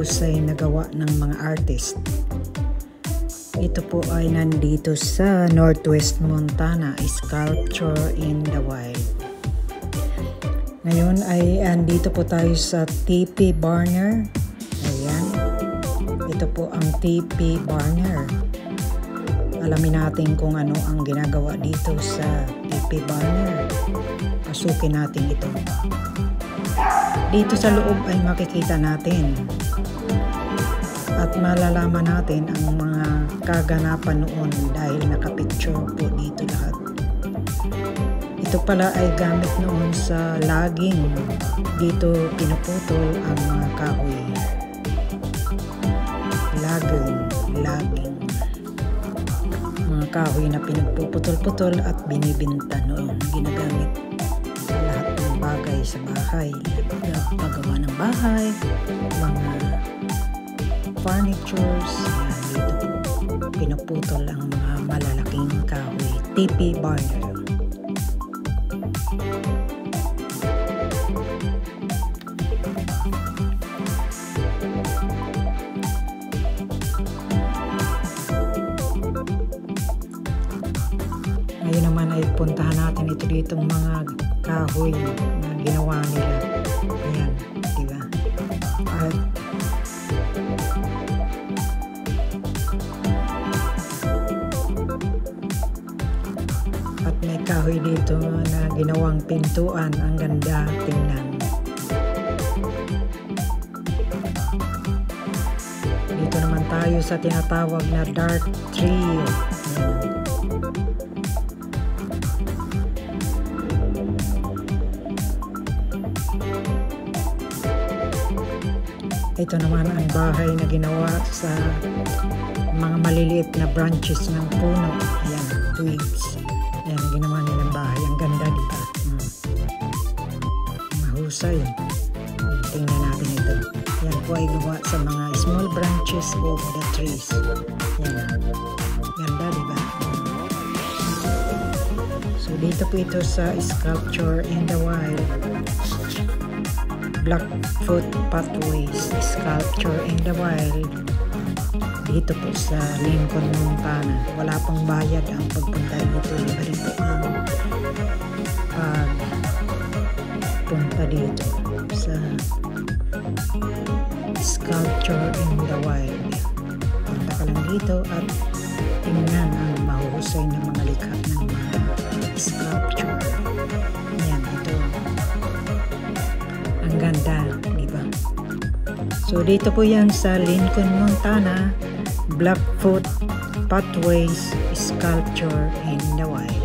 mahusay na gawa ng mga artist. Ito po ay nandito sa Northwest Montana, Sculpture in the Wild. Ngayon ay andito po tayo sa TP Barner. Ayan. Ito po ang TP Barner. Alamin natin kung ano ang ginagawa dito sa TP Barner. Pasukin natin ito. Dito sa loob ay makikita natin at malalaman natin ang mga kaganapan noon dahil nakapicture po dito lahat. Ito pala ay gamit noon sa logging. Dito pinuputol ang mga kahoy. Logging. Mga kahoy na pinagpuputol-putol at binibinta noon. Ginagamit sa lahat ng bagay sa bahay. Paggawa ng bahay, mga furnitures. Yan, dito pinuputol ang mga malalaking kahoy. TP Barner. Ngayon naman ay puntahan natin ito ditong mga kahoy na ginawa nila. Ayan, diba? At may kahoy dito na ginawang pintuan. Ang ganda tingnan. Dito naman tayo sa tinatawag na dark tree. Ayan. Ito naman ang bahay na ginawa sa mga maliliit na branches ng puno. Ayan, twigs. Ayan, ginawa nilang bahay. Ang ganda dito. Mahusay. Tingnan natin ito. Ayan po ay gawa sa mga small branches of the trees. Ayan. Ganda, diba? So, dito po ito sa Sculpture in the Wild. Blackfoot Pathways, Sculpture in the Wild. Dito po sa Lincoln, Montana. Wala pong bayad ang pagpunta dito. Libre po ang pagpunta dito sa Sculpture in the Wild. Punta ka lang dito at tingnan ang mahuhusay na mga likha ng mga sculpture. Yan, ito. Ang ganda, di ba? So, dito po yan sa Lincoln, Montana, Blackfoot Pathways, Sculpture in the Wild.